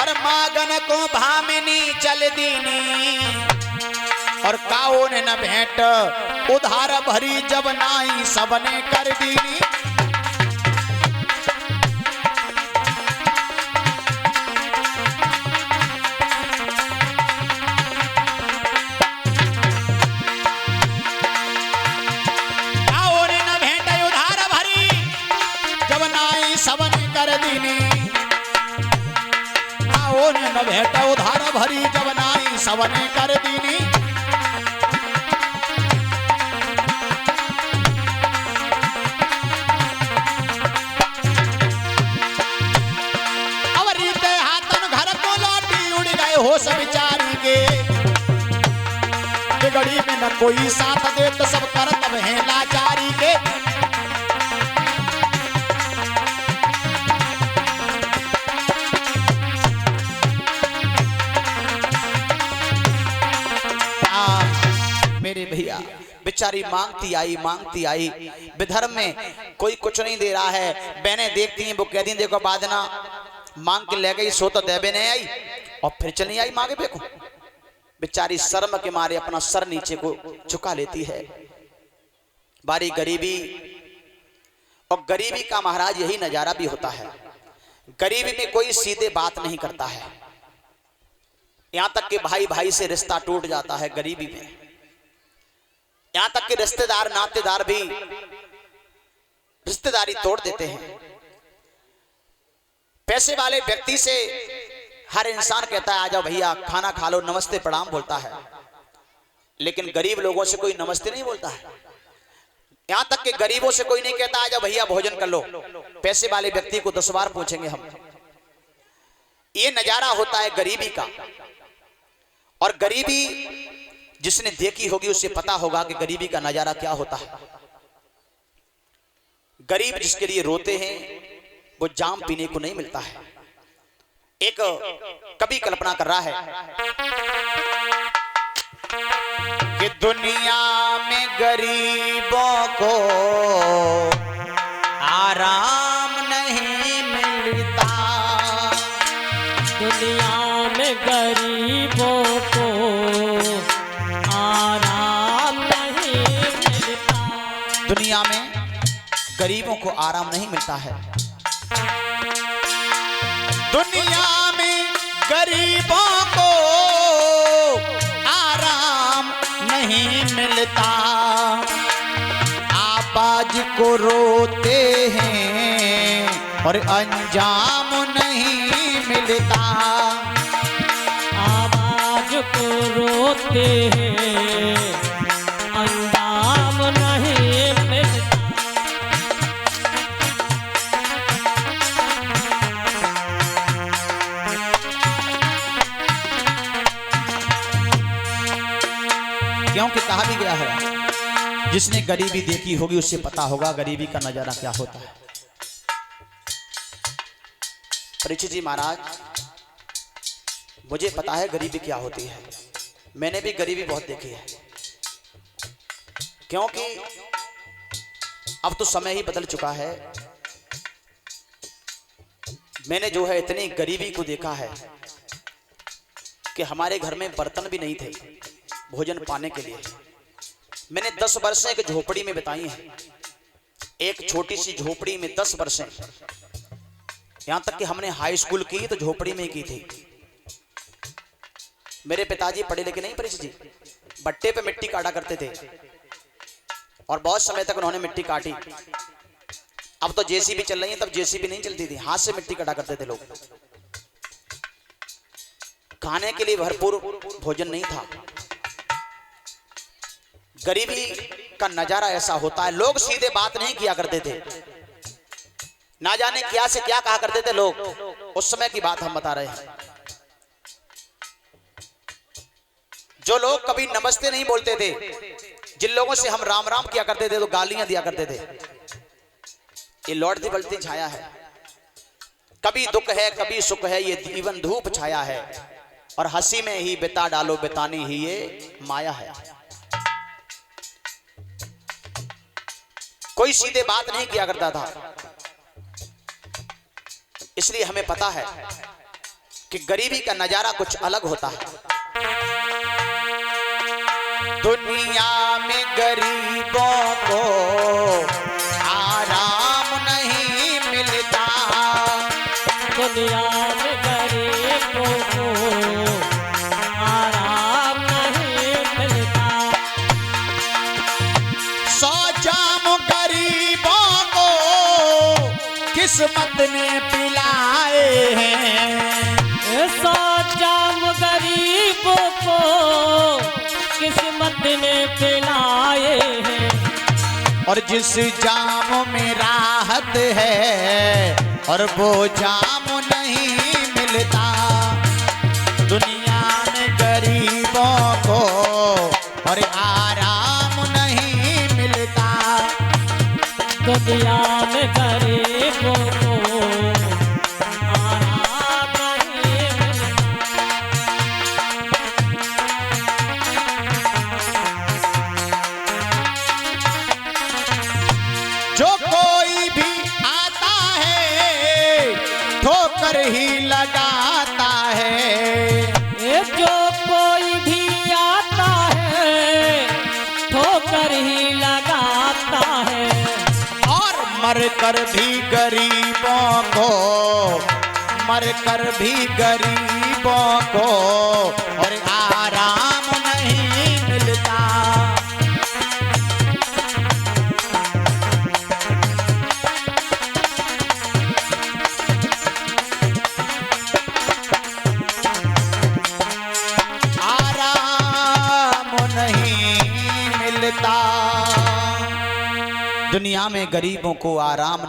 और मागन को भामिनी चल दीनी और काओ ने न भेंट उधार भरी जब नाई सबने कर दीनी। काओ ने न भेंट उधार भरी जब नाई सबने कर दीनी। काओ ने न भेंट उधार भरी जब नाई सबने कर दीनी। होश विचारी के बिगड़ी में न कोई साथ दे तो सब करतब है लाचारी के। मेरे भैया बेचारी मांगती आई विधर्म में कोई कुछ नहीं दे रहा है। बहनें देखती हैं वो कहती हैं देखो बादना मांग के ले गई सो तो देवे नहीं आई और फिर चली आई मांगे देखो। बेचारी शर्म के मारे अपना सर नीचे को झुका लेती है। बारी गरीबी और गरीबी का महाराज यही नजारा भी होता है। गरीबी में कोई सीधे बात नहीं करता है, यहां तक कि भाई भाई से रिश्ता टूट जाता है गरीबी में। यहां तक कि रिश्तेदार नातेदार भी रिश्तेदारी तोड़ देते हैं। पैसे वाले व्यक्ति से हर इंसान कहता है आ जाओ भैया खाना खा लो, नमस्ते प्रणाम बोलता है, लेकिन गरीब लोगों से कोई नमस्ते नहीं बोलता है। यहां तक कि गरीबों से कोई नहीं कहता आ जाओ भैया भोजन कर लो। पैसे वाले व्यक्ति को 10 बार पूछेंगे हम। ये नजारा होता है गरीबी का। और गरीबी जिसने देखी होगी उसे पता होगा कि गरीबी का नजारा क्या होता है। गरीब जिसके लिए रोते हैं वो जाम पीने को नहीं मिलता है। एक कवि कल्पना कर रहा है कि दुनिया में गरीबों को आराम नहीं मिलता। दुनिया में गरीबों को आराम नहीं मिलता। दुनिया में गरीबों को आराम नहीं मिलता है। दुनिया में गरीबों को आराम नहीं मिलता। आबाज को रोते हैं और अंजाम नहीं मिलता। आवाज को रोते हैं अंजाम नहीं मिलता। क्योंकि कहा भी गया है जिसने गरीबी देखी होगी उससे पता होगा गरीबी का नजारा क्या होता है। परीक्षित जी महाराज मुझे पता है गरीबी क्या होती है। मैंने भी गरीबी बहुत देखी है, क्योंकि अब तो समय ही बदल चुका है। मैंने जो है इतनी गरीबी को देखा है कि हमारे घर में बर्तन भी नहीं थे भोजन पाने के लिए। मैंने 10 वर्षें एक झोपड़ी में बिताई हैं। एक छोटी सी झोपड़ी में 10 वर्षें। यहां तक कि हमने हाई स्कूल की तो झोपड़ी में ही की थी। मेरे पिताजी पढ़े लिखे नहीं परीक्षित जी, बट्टे पे मिट्टी काटा करते थे और बहुत समय तक उन्होंने मिट्टी काटी। अब तो जेसीबी चल रही है, तब जेसीबी नहीं चलती थी, हाथ से मिट्टी काटा करते थे लोग। खाने के लिए भरपूर भोजन नहीं था। गरीबी का नजारा ऐसा होता है। लोग सीधे बात नहीं किया करते थे, ना जाने क्या से क्या कहा करते थे लोग। उस समय की बात हम बता रहे हैं। जो लोग कभी नमस्ते नहीं बोलते थे, जिन लोगों से हम राम राम किया करते थे तो गालियां दिया करते थे। ये लौटती बलती छाया है। कभी दुख है कभी सुख है, ये जीवन धूप छाया है। और हंसी में ही बिता डालो बितानी ही ये माया है। कोई सीधे बात नहीं किया करता था। इसलिए हमें पता है कि गरीबी का नजारा कुछ अलग होता है। दुनिया में गरीबों को आराम नहीं मिलता, दुनिया में गरीबों को आराम नहीं मिलता। 100 जाम गरीबों को किस्मत ने पिलाए हैं, 100 जाम गरीबों को किस्मत ने पिलाए हैं। और जिस जाम में राहत है और वो जाम नहीं मिलता। दुनिया में गरीबों को और आराम नहीं मिलता, दुनिया में गरीबों को आराम नहीं मिलता। जो कोई भी आता है ठोकर ही लगाता है, ये जो कोई भी आता है ठोकर ही लगाता है। और मर कर भी गरीबों को, मर कर भी गरीबों को और आराम नहीं मिलता। आराम नहीं मिलता, दुनिया में गरीबों को आराम